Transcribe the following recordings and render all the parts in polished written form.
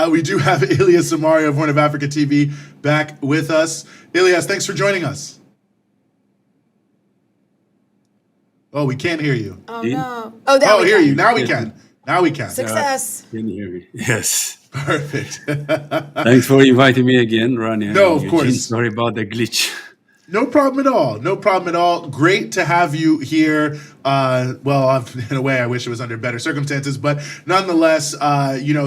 We do have Elias Amare of Horn of Africa TV back with us. Elias, thanks for joining us. Oh, we can't hear you. Oh, no. Oh, there we hear go. you. Now we can. Now we can. Success. Can you hear me? Yes. Perfect. Thanks for inviting me again, Rania. No, of Eugene. course. Sorry about the glitch. No problem at all. No problem at all. Great to have you here. Well, in a way, I wish it was under better circumstances, but nonetheless,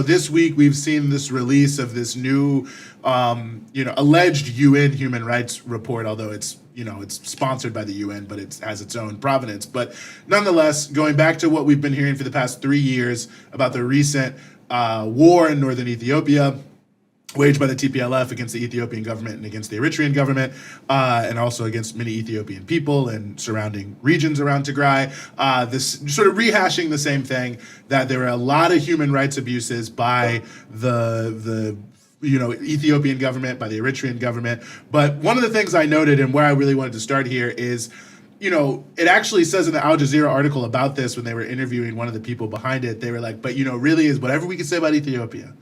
this week we've seen this release of this new, alleged UN human rights report, although it's sponsored by the UN, but it has its own provenance. But nonetheless, going back to what we've been hearing for the past 3 years about the recent war in northern Ethiopia, waged by the TPLF against the Ethiopian government and against the Eritrean government, and also against many Ethiopian people and surrounding regions around Tigray. This sort of rehashing the same thing, that there are a lot of human rights abuses by the Ethiopian government, by the Eritrean government. But one of the things I noted, and where I really wanted to start here, is it actually says in the Al Jazeera article about this, when they were interviewing one of the people behind it, they were like, but really is whatever we can say about Ethiopia,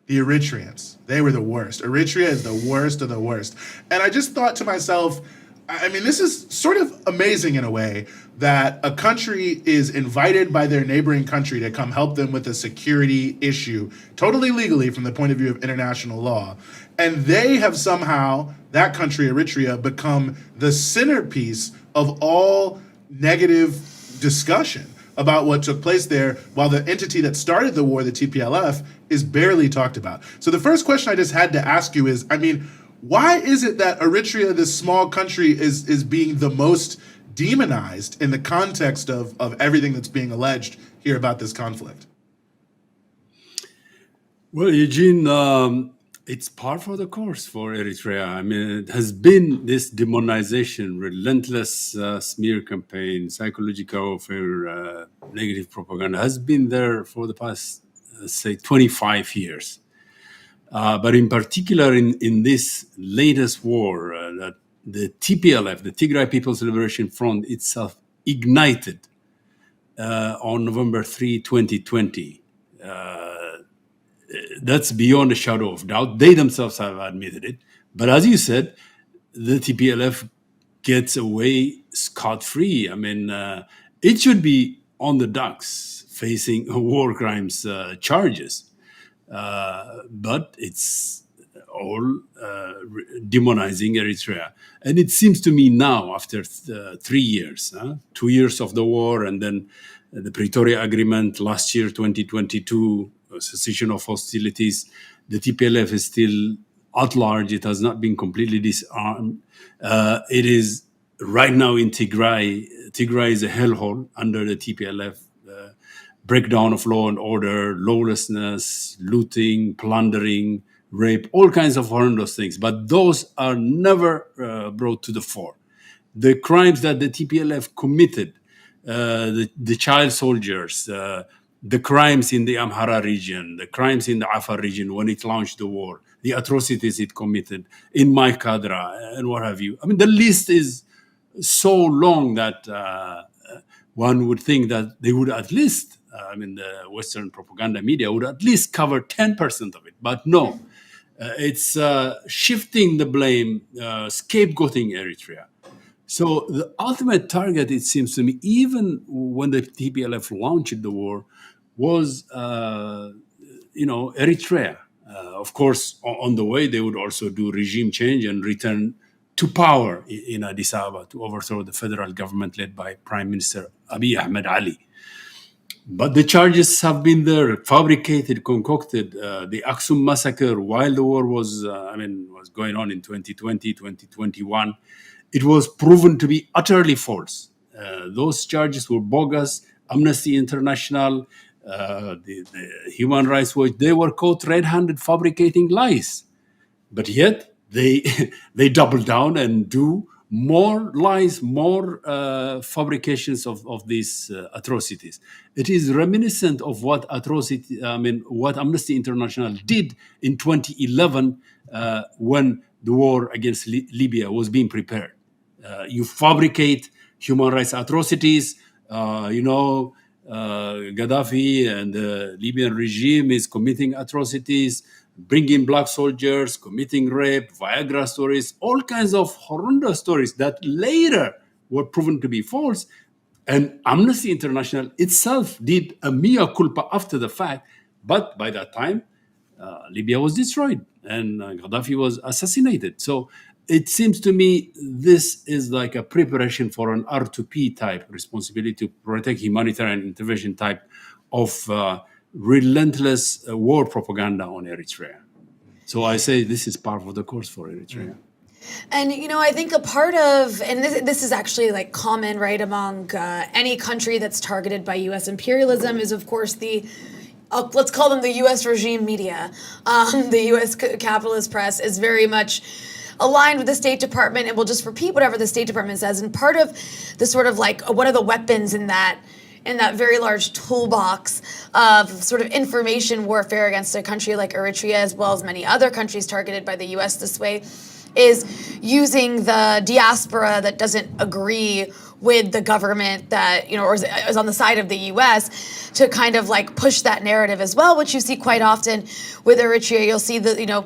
the Eritreans, they were the worst. Eritrea is the worst of the worst. And I just thought to myself, I mean, this is sort of amazing in a way, that a country is invited by their neighboring country to come help them with a security issue, totally legally from the point of view of international law. And they have somehow, that country, Eritrea, become the centerpiece of all negative discussion about what took place there, while the entity that started the war, the TPLF, is barely talked about. So the first question I just had to ask you is, why is it that Eritrea, this small country, is being the most demonized in the context of everything that's being alleged here about this conflict? Well, Eugene, it's par for the course for Eritrea. It has been this demonization, relentless smear campaign, psychological warfare, negative propaganda has been there for the past, say, 25 years. But in particular, in this latest war, that the TPLF, the Tigray People's Liberation Front itself, ignited on November 3, 2020. That's beyond a shadow of doubt. They themselves have admitted it. But as you said, the TPLF gets away scot-free. It should be on the docks facing war crimes charges. But it's all demonizing Eritrea. And it seems to me now, after 3 years, 2 years of the war, and then the Pretoria Agreement last year, 2022, cessation of hostilities, the TPLF is still at large. It has not been completely disarmed. It is right now in Tigray. Tigray is a hellhole under the TPLF. Breakdown of law and order, lawlessness, looting, plundering, rape, all kinds of horrendous things. But those are never brought to the fore. The crimes that the TPLF committed, the child soldiers, the crimes in the Amhara region, the crimes in the Afar region when it launched the war, the atrocities it committed in Maikadra and what have you. The list is so long that one would think that they would at least, the Western propaganda media would at least cover 10% of it. But no, it's shifting the blame, scapegoating Eritrea. So the ultimate target, it seems to me, even when the TPLF launched the war, was, Eritrea. Of course, on the way, they would also do regime change and return to power in Addis Ababa to overthrow the federal government led by Prime Minister Abiy Ahmed Ali. But the charges have been there, fabricated, concocted. The Aksum massacre, while the war was going on in 2020, 2021, it was proven to be utterly false. Those charges were bogus. Amnesty International, the Human Rights Watch, they were caught red-handed fabricating lies. But yet they double down and do more lies, more fabrications of these atrocities. It is reminiscent of what what Amnesty International did in 2011 when the war against Libya was being prepared. You fabricate human rights atrocities, Gaddafi and the Libyan regime is committing atrocities, bringing black soldiers, committing rape, Viagra stories, all kinds of horrendous stories that later were proven to be false. And Amnesty International itself did a mea culpa after the fact. But by that time, Libya was destroyed and Gaddafi was assassinated. So it seems to me this is like a preparation for an R2P type responsibility to protect humanitarian intervention type of relentless war propaganda on Eritrea. So I say this is part of the course for Eritrea. And I think a part of, and this is actually like common, right, among any country that's targeted by U.S. imperialism, is of course let's call them the U.S. regime media. The U.S. capitalist press is very much aligned with the State Department and will just repeat whatever the State Department says. And part of the sort of like one of the weapons in that very large toolbox of sort of information warfare against a country like Eritrea, as well as many other countries targeted by the U.S. this way, is using the diaspora that doesn't agree with the government that, or is on the side of the U.S. to kind of like push that narrative as well, which you see quite often with Eritrea. You'll see that,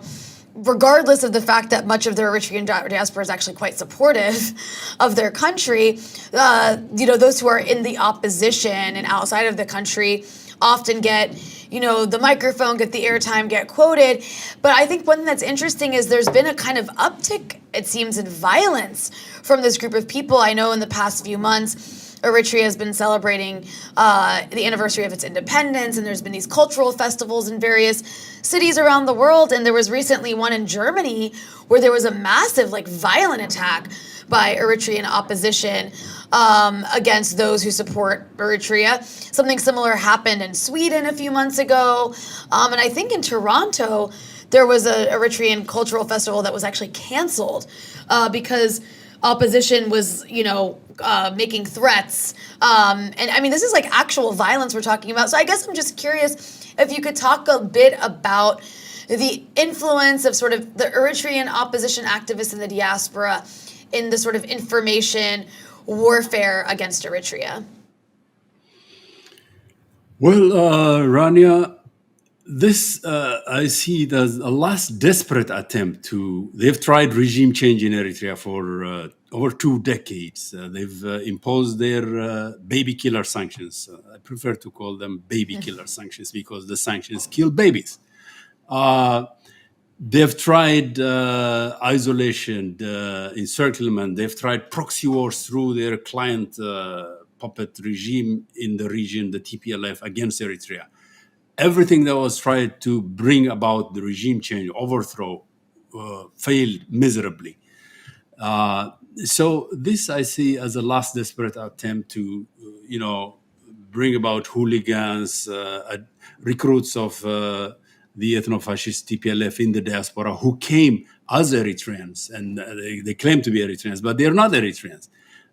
regardless of the fact that much of the Eritrean diaspora is actually quite supportive of their country, those who are in the opposition and outside of the country often get, the microphone, get the airtime, get quoted. But I think one thing that's interesting is there's been a kind of uptick, it seems, in violence from this group of people. I know in the past few months, Eritrea has been celebrating the anniversary of its independence, and there's been these cultural festivals in various cities around the world. And there was recently one in Germany where there was a massive, violent attack by Eritrean opposition against those who support Eritrea. Something similar happened in Sweden a few months ago. And I think in Toronto, there was a Eritrean cultural festival that was actually canceled because opposition was, making threats. And I mean, this is actual violence we're talking about. So I guess I'm just curious if you could talk a bit about the influence of sort of the Eritrean opposition activists in the diaspora in the sort of information warfare against Eritrea. Well, Rania, this I see it as a last desperate attempt they've tried regime change in Eritrea for over 2 decades. They've imposed their baby killer sanctions. I prefer to call them baby killer sanctions because the sanctions kill babies. They've tried isolation, encirclement. They've tried proxy wars through their client puppet regime in the region, the TPLF, against Eritrea. Everything that was tried to bring about the regime change, overthrow, failed miserably. So this I see as a last desperate attempt to, bring about hooligans, recruits of the ethno-fascist TPLF in the diaspora who came as Eritreans, and they claim to be Eritreans, but they're not Eritreans,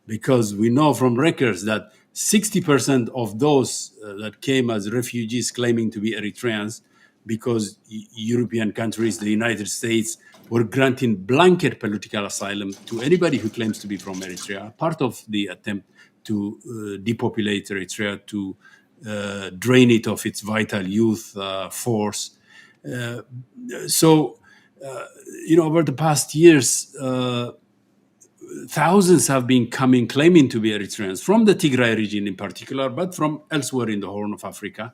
because we know from records that 60% of those that came as refugees claiming to be Eritreans, because European countries, the United States, were granting blanket political asylum to anybody who claims to be from Eritrea, part of the attempt to depopulate Eritrea, to drain it of its vital youth force. Over the past years, thousands have been coming claiming to be Eritreans from the Tigray region in particular, but from elsewhere in the Horn of Africa.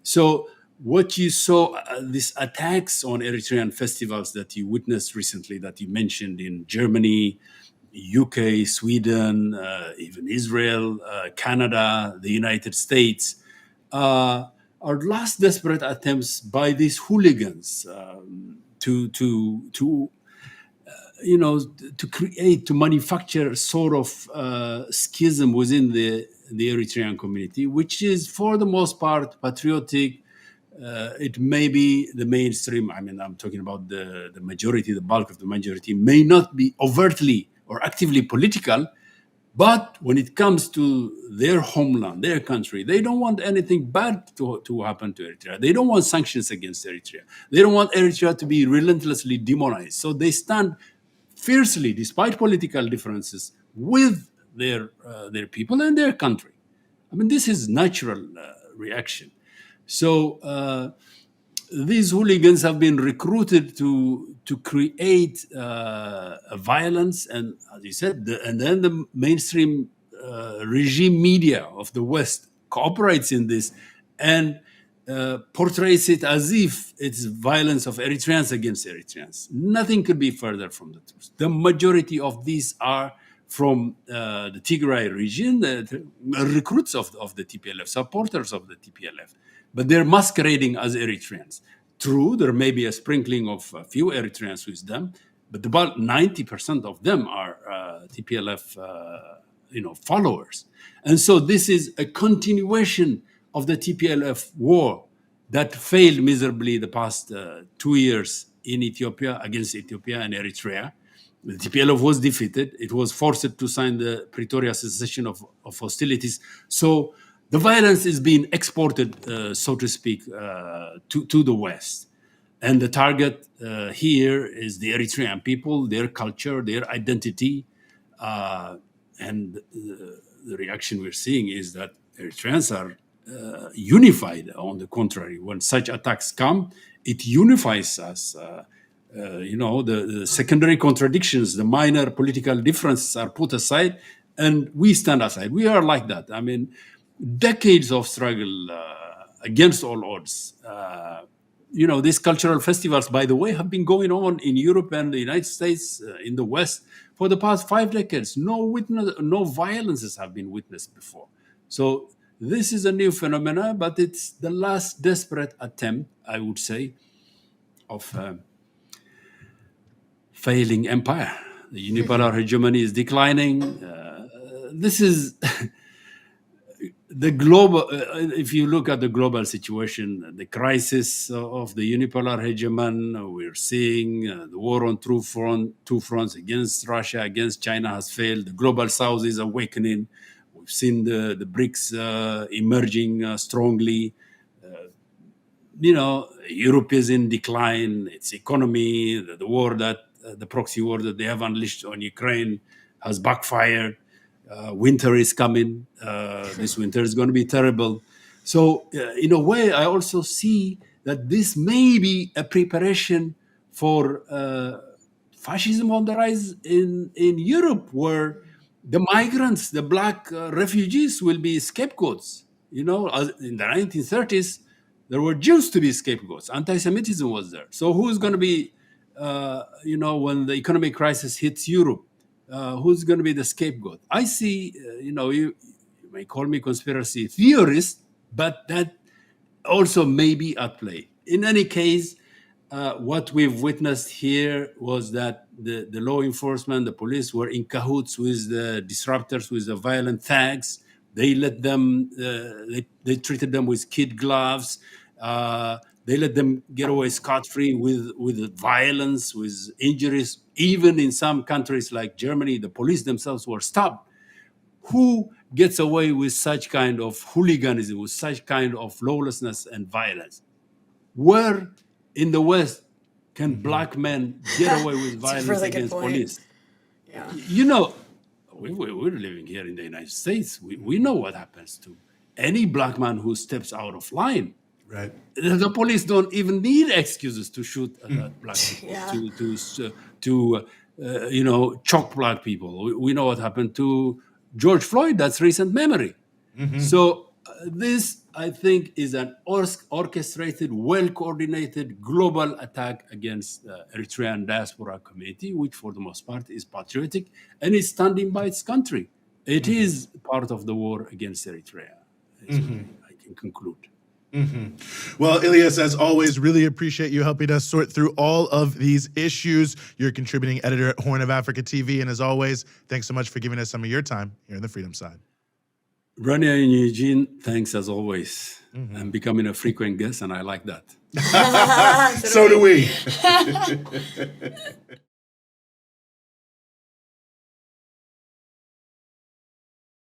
So what you saw, these attacks on Eritrean festivals that you witnessed recently, that you mentioned in Germany, UK, Sweden, even Israel, Canada, the United States, are last desperate attempts by these hooligans to manufacture sort of schism within the Eritrean community, which is for the most part patriotic. It may be the mainstream. I mean, I'm talking about the majority, the bulk of the majority may not be overtly or actively political, but when it comes to their homeland, their country, they don't want anything bad to happen to Eritrea. They don't want sanctions against Eritrea. They don't want Eritrea to be relentlessly demonized. So they stand fiercely, despite political differences, with their people and their country. I mean, this is natural reaction. So these hooligans have been recruited to create a violence, and as you said, and then the mainstream regime media of the West cooperates in this and portrays it as if it's violence of Eritreans against Eritreans. Nothing could be further from the truth. The majority of these are from the Tigray region, the recruits of the TPLF, supporters of the TPLF, but they're masquerading as Eritreans. True, there may be a sprinkling of a few Eritreans with them, but about 90% of them are TPLF, followers. And so this is a continuation of the TPLF war that failed miserably the past 2 years in Ethiopia, against Ethiopia and Eritrea. The TPLF was defeated. It was forced to sign the Pretoria cessation of hostilities. So the violence is being exported, so to speak, to the West. And the target here is the Eritrean people, their culture, their identity. And the reaction we're seeing is that Eritreans are unified. On the contrary, when such attacks come, it unifies us. The secondary contradictions, the minor political differences are put aside, and we stand aside. We are like that. I mean, decades of struggle against all odds. These cultural festivals, by the way, have been going on in Europe and the United States, in the West, for the past 5 decades. No violences have been witnessed before. So this is a new phenomenon, but it's the last desperate attempt, I would say, of failing empire. The unipolar hegemony is declining. This is the global. If you look at the global situation, the crisis of the unipolar hegemon, we're seeing the war on two fronts against Russia, against China has failed. The global South is awakening. We've seen the BRICS emerging strongly. Europe is in decline. Its economy, the war that the proxy war that they have unleashed on Ukraine has backfired. Winter is coming. This winter is going to be terrible. So, in a way, I also see that this may be a preparation for fascism on the rise in Europe, where the migrants, the black refugees, will be scapegoats. As in the 1930s, there were Jews to be scapegoats. Anti-Semitism was there. So who's going to be, when the economic crisis hits Europe, who's going to be the scapegoat? I see, you may call me conspiracy theorist, but that also may be at play. In any case, what we've witnessed here was that the law enforcement, the police were in cahoots with the disruptors, with the violent thugs. They let them, they treated them with kid gloves. They let them get away scot-free with violence, with injuries. Even in some countries like Germany, the police themselves were stopped. Who gets away with such kind of hooliganism, with such kind of lawlessness and violence? Where in the West can black men get away with violence really against police? Yeah. We're living here in the United States. We know what happens to any black man who steps out of line. Right. The police don't even need excuses to shoot at black people, to choke black people. We know what happened to George Floyd. That's recent memory. So this, I think, is an orchestrated, well-coordinated global attack against the Eritrean diaspora community, which for the most part is patriotic and is standing by its country. It is part of the war against Eritrea. I can conclude. Well, Elias, as always, really appreciate you helping us sort through all of these issues. You're a contributing editor at Horn of Africa TV. And as always, thanks so much for giving us some of your time here on the Freedom Side. Rania and Eugene, thanks as always. I'm becoming a frequent guest, and I like that. So do we.